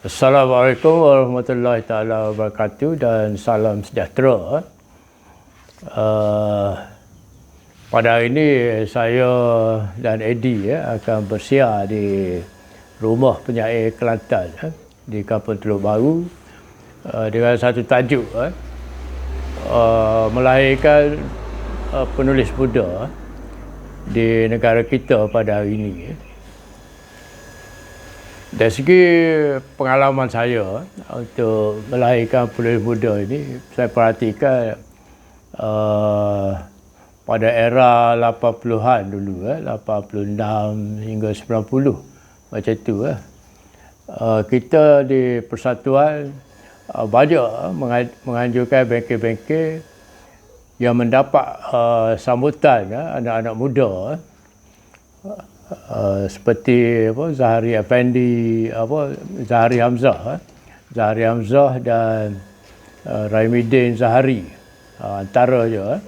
Assalamualaikum warahmatullahi taala wabarakatuh dan salam sejahtera. Pada hari ini saya dan Eddie akan bersiar di rumah penyair Kelantan di Kampung Teluk Baru dengan satu tajuk melahirkan penulis muda di negara kita pada hari ini. Dari segi pengalaman saya untuk melahirkan penulis muda ini, saya perhatikan pada era 80-an dulu, 86 hingga 90 macam tu. Kita di Persatuan banyak menganjurkan bengkel-bengkel yang mendapat sambutan anak-anak muda seperti Zahari Effendi, Zahari Hamzah dan Raimidin Zahari, antara je.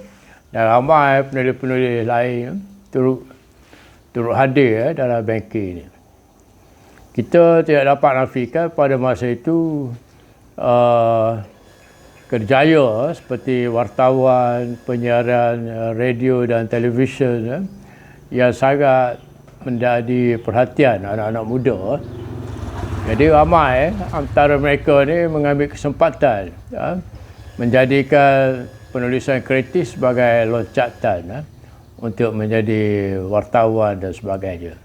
Dan ramai penulis-penulis lain turut hadir dalam bengkel ini. Kita tidak dapat nafikan pada masa itu kerjaya seperti wartawan, penyiaran radio dan televisyen yang sangat menjadi perhatian anak-anak muda. Jadi ramai antara mereka ni mengambil kesempatan menjadikan penulisan kreatif sebagai loncatan untuk menjadi wartawan dan sebagainya.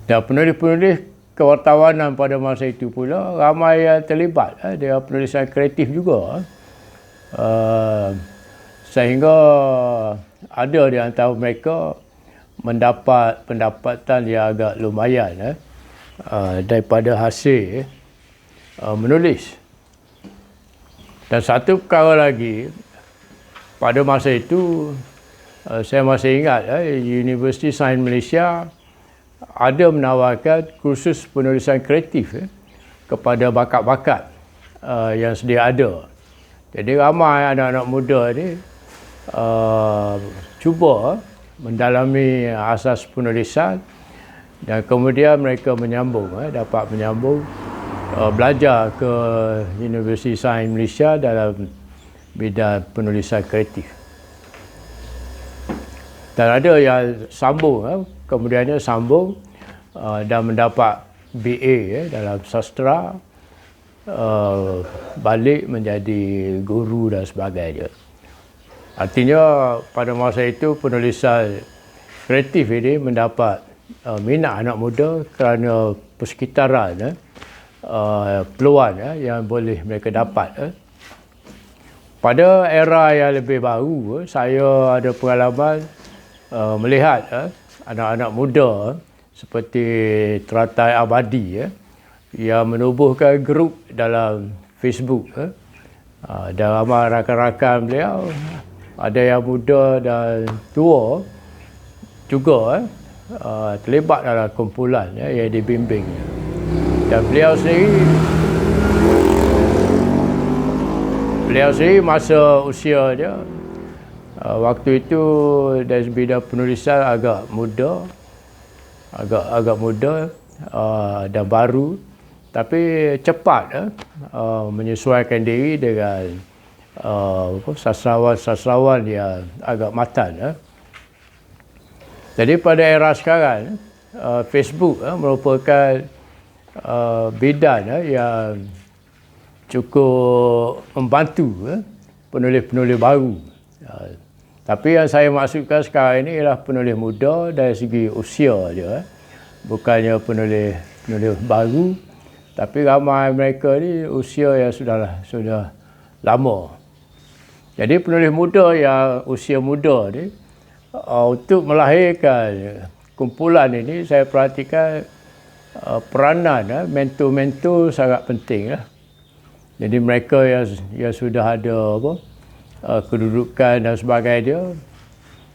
Dan penulis-penulis kewartawanan pada masa itu pula ramai yang terlibat dengan penulisan kreatif juga. Sehingga ada di antara mereka mendapat pendapatan yang agak lumayan daripada hasil menulis. Dan satu perkara lagi, pada masa itu saya masih ingat Universiti Sains Malaysia ada menawarkan kursus penulisan kreatif kepada bakat-bakat yang sedia ada. Jadi ramai anak-anak muda ni cuba mendalami asas penulisan dan kemudian mereka dapat menyambung belajar ke Universiti Sains Malaysia dalam bidang penulisan kreatif. Dan ada yang sambung, kemudiannya sambung dan mendapat BA dalam sastra, balik menjadi guru dan sebagainya. Artinya pada masa itu penulisan kreatif ini mendapat minat anak muda kerana persekitaran peluang yang boleh mereka dapat. Pada era yang lebih baru, saya ada pengalaman melihat anak-anak muda seperti Teratai Abadi yang menubuhkan grup dalam Facebook dan ramai rakan-rakan beliau, ada yang muda dan tua juga terlibat dalam kumpulan yang dibimbing. Dan beliau sendiri masa usia dia waktu itu dari bidang penulisan agak muda dan baru, tapi cepat menyesuaikan diri dengan sastrawan-sastrawan yang agak matang. Jadi pada era sekarang, Facebook merupakan bidang yang cukup membantu penulis-penulis baru. Tapi yang saya maksudkan sekarang ini ialah penulis muda dari segi usia je, bukannya penulis baru, tapi ramai mereka ni usia yang sudah lama. Jadi penulis muda yang usia muda ni, untuk melahirkan kumpulan ini, saya perhatikan peranan mentor-mentor sangat penting. Jadi mereka yang sudah ada kedudukan dan sebagainya,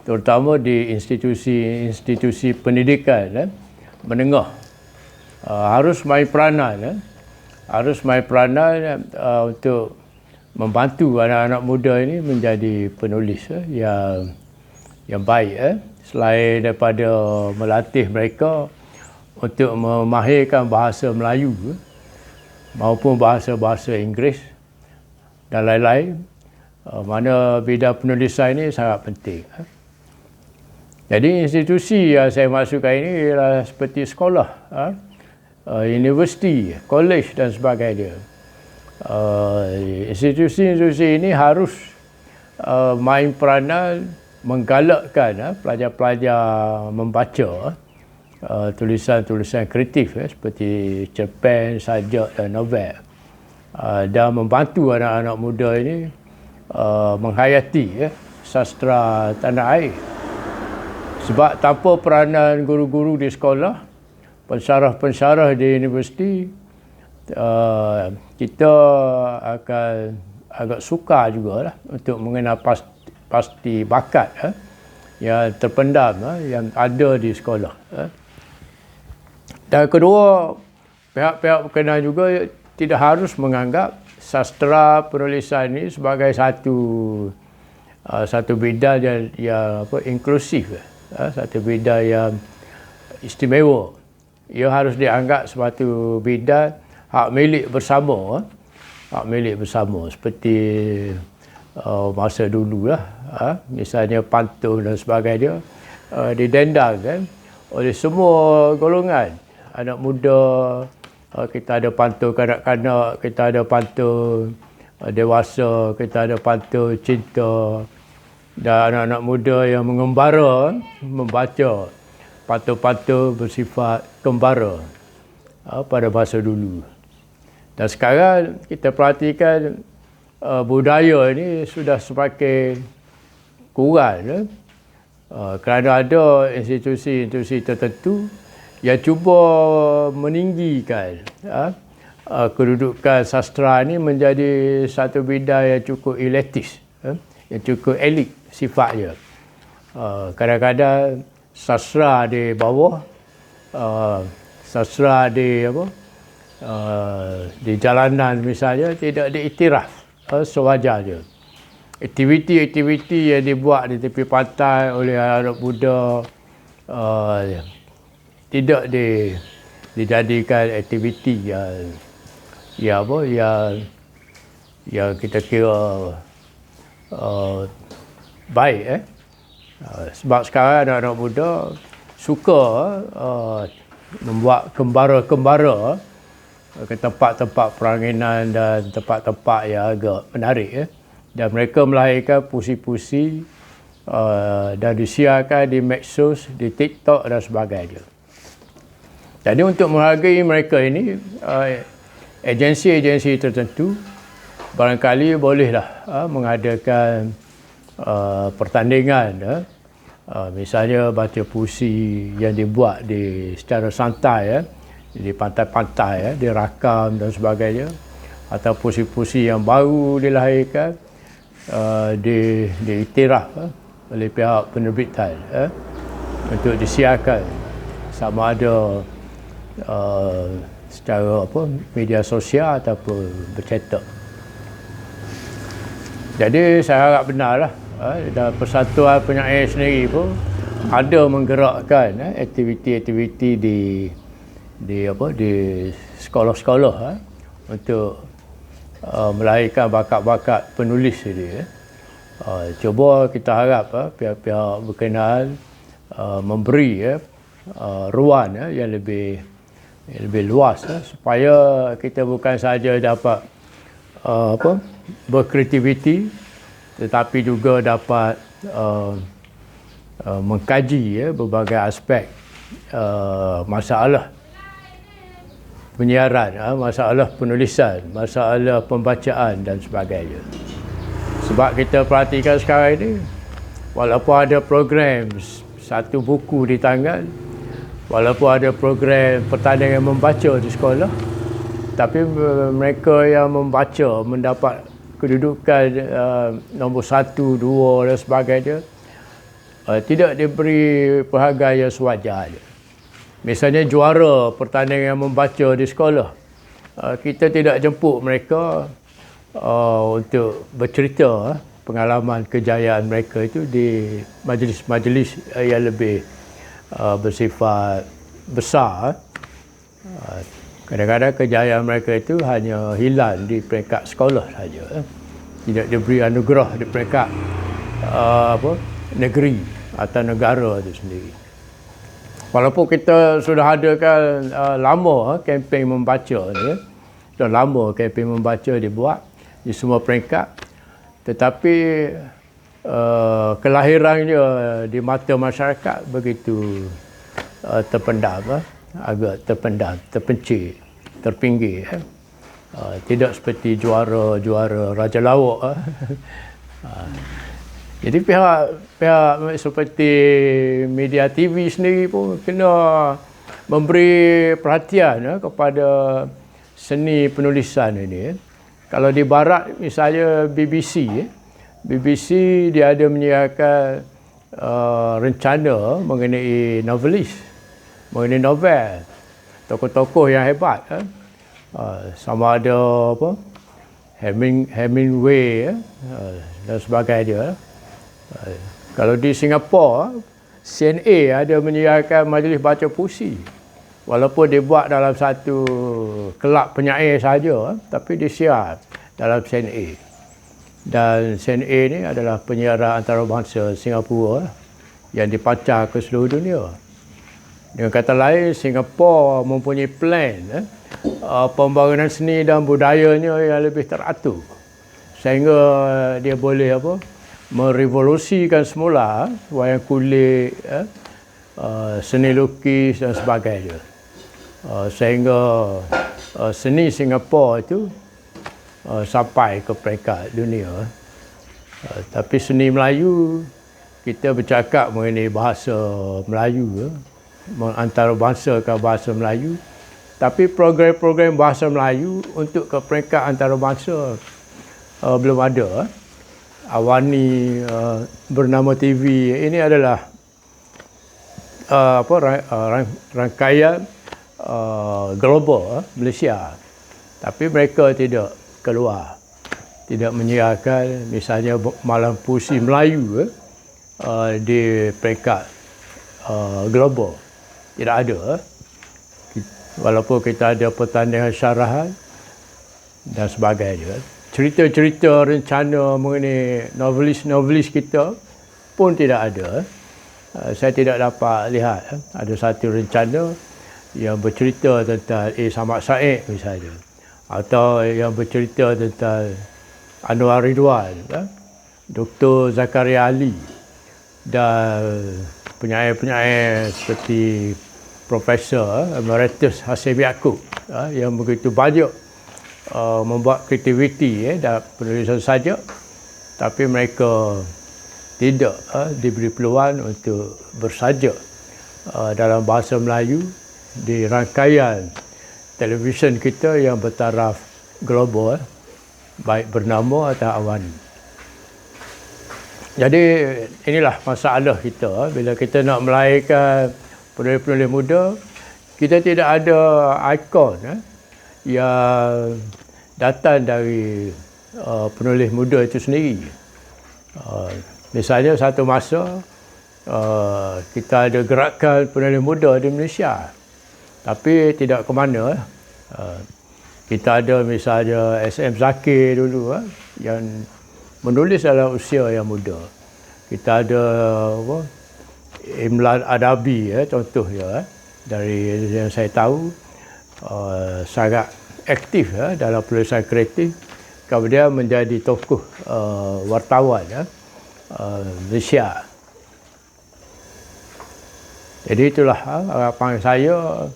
terutama di institusi pendidikan menengah, harus main peranan untuk membantu anak-anak muda ini menjadi penulis yang baik, selain daripada melatih mereka untuk memahirkan bahasa Melayu maupun bahasa-bahasa Inggeris dan lain-lain, mana bidang penulisan ini sangat penting. Jadi institusi yang saya maksudkan ini ialah seperti sekolah, universiti, kolej dan sebagainya. Institusi-institusi ini harus main peranan menggalakkan pelajar-pelajar membaca tulisan-tulisan kreatif seperti cerpen, sajak dan novel, dan membantu anak-anak muda ini menghayati sastra tanah air. Sebab tanpa peranan guru-guru di sekolah, pensarah-pensarah di universiti, kita akan agak sukar jugalah untuk mengenal pasti bakat yang terpendam yang ada di sekolah. Dan kedua, pihak-pihak berkenaan juga tidak harus menganggap sastra penulisan ini sebagai satu bidang yang inklusif, satu bidang yang istimewa. Ia harus dianggap suatu bidang hak milik bersama, seperti masa dulu misalnya pantun dan sebagainya didendangkan oleh semua golongan. Anak muda, kita ada pantun kanak-kanak, kita ada pantun dewasa, kita ada pantun cinta, dan anak-anak muda yang mengembara membaca pantun-pantun bersifat kembara pada masa dulu. Dan sekarang kita perhatikan budaya ini sudah semakin kurang kerana ada institusi-institusi tertentu yang cuba meninggikan kedudukan sastra ini menjadi satu bidang yang cukup elitis, yang cukup elit sifatnya. Kadang-kadang sastra di bawah, sastra di jalanan misalnya tidak diiktiraf sewajarnya. Aktiviti-aktiviti yang dibuat di tepi pantai oleh anak muda tidak dijadikan aktiviti yang kita kira baik. Sebab sekarang anak-anak muda suka membuat kembara-kembara ke tempat-tempat peranginan dan tempat-tempat yang agak menarik. Dan mereka melahirkan puisi-puisi dan disiarkan di medsos, di TikTok dan sebagainya. Jadi untuk menghargai mereka ini, agensi-agensi tertentu barangkali bolehlah mengadakan pertandingan, misalnya baca puisi yang dibuat secara santai di pantai-pantai, dirakam dan sebagainya, atau puisi-puisi yang baru dilahirkan diiktiraf oleh pihak penerbitan untuk disiarkan, sama ada secara media sosial ataupun bercetak. Jadi saya harap benarlah dan Persatuan Penyair sendiri pun ada menggerakkan aktiviti-aktiviti di sekolah-sekolah untuk melahirkan bakat-bakat penulis ini. Cuba kita harap pihak-pihak berkenaan memberi ruang yang lebih luas supaya kita bukan saja dapat berkreativiti, tetapi juga dapat mengkaji berbagai aspek masalah penyiaran, masalah penulisan, masalah pembacaan dan sebagainya. Sebab kita perhatikan sekarang ini, walaupun ada program satu buku di tangan, walaupun ada program pertandingan membaca di sekolah, tapi mereka yang membaca mendapat kedudukan nombor 1, 2 dan sebagainya, tidak diberi penghargaan yang sewajarnya. Misalnya juara pertandingan membaca di sekolah, kita tidak jemput mereka untuk bercerita pengalaman kejayaan mereka itu di majlis-majlis yang lebih bersifat besar, Kadang-kadang kejayaan mereka itu hanya hilang di peringkat sekolah saja, tidak diberi anugerah di peringkat negeri atau negara itu sendiri. Walaupun kita sudah adakan lama kempen membaca ni, dah lama kempen membaca dibuat di semua peringkat, tetapi kelahirannya di mata masyarakat begitu terpendam, agak terpendam, terpencil, terpinggir. Tidak seperti juara Raja Lawak. Jadi pihak seperti media TV sendiri pun kena memberi perhatian kepada seni penulisan ini. Kalau di barat misalnya BBC dia ada menyediakan rencana mengenai novelis, mengenai novel, tokoh-tokoh yang hebat, sama ada Hemingway dan sebagainya. Kalau di Singapura, CNA ada menyediakan majlis baca puisi, walaupun dibuat dalam satu kelab penyair saja, tapi disiar dalam CNA. Dan CNA ni adalah penyiaran antarabangsa Singapura yang dipancar ke seluruh dunia. Dengan kata lain, Singapura mempunyai plan pembangunan seni dan budayanya yang lebih teratur, sehingga dia boleh merevolusikan semula wayang kulit, seni lukis dan sebagainya, sehingga seni Singapura itu sampai ke peringkat dunia. Tapi seni Melayu, kita bercakap mengenai bahasa Melayu, antarabangsakan bahasa Melayu, tapi program-program bahasa Melayu untuk ke peringkat antarabangsa belum ada. Awani bernama TV ini adalah rangkaian global Malaysia, tapi mereka tidak keluar, tidak menyiarkan misalnya malam puisi Melayu di peringkat global, tidak ada. Walaupun kita ada pertandingan syarahan dan sebagainya, cerita-cerita rencana mengenai novelis kita pun tidak ada. Saya tidak dapat lihat ada satu rencana yang bercerita tentang Samad Said misalnya, atau yang bercerita tentang Anwar Ridwan, Dr. Zakaria Ali, dan penyair-penyair seperti Profesor Emeritus Hasim Yaakob yang begitu banyak membuat kreativiti dan penulisan saja, tapi mereka tidak diberi peluang untuk bersajak dalam bahasa Melayu di rangkaian televisyen kita yang bertaraf global, baik bernama atau Awani. Jadi inilah masalah kita bila kita nak melahirkan penulis-penulis muda, kita tidak ada ikon yang datang dari penulis muda itu sendiri. Misalnya satu masa kita ada gerakan penulis muda di Malaysia, tapi tidak ke mana. Kita ada misalnya SM Zakir dulu yang menulis dalam usia yang muda. Kita ada Imlan Adabi contohnya, dari yang saya tahu sangat aktif dalam penulisan kreatif, kemudian menjadi tokoh wartawan Malaysia. Jadi itulah harapan saya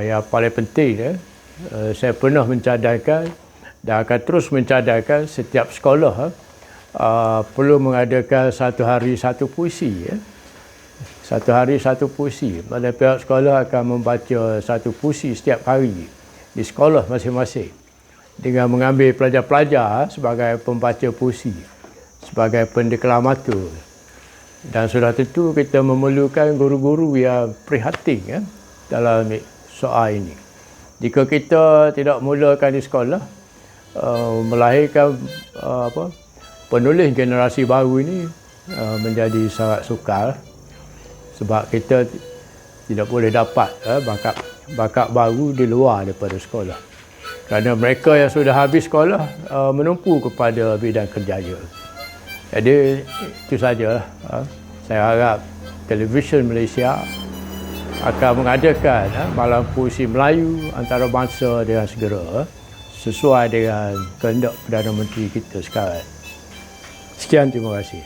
yang paling penting. Saya pernah mencadangkan dan akan terus mencadangkan setiap sekolah perlu mengadakan satu hari satu puisi. Satu hari satu puisi. Mana pihak sekolah akan membaca satu puisi setiap hari di sekolah masing-masing, dengan mengambil pelajar-pelajar sebagai pembaca puisi, sebagai pendeklamatur. Dan sudah tentu kita memerlukan guru-guru yang prihatin dalam soal ini. Jika kita tidak mulakan di sekolah, melahirkan penulis generasi baru ini menjadi sangat sukar, sebab kita tidak boleh dapat bakat bakat baru di luar daripada sekolah. Kerana mereka yang sudah habis sekolah menumpu kepada bidang kerjaya. Jadi itu sajalah. Saya harap televisyen Malaysia akan mengadakan malam puisi Melayu antarabangsa dengan segera sesuai dengan kehendak Perdana Menteri kita sekarang. Sekian, terima kasih.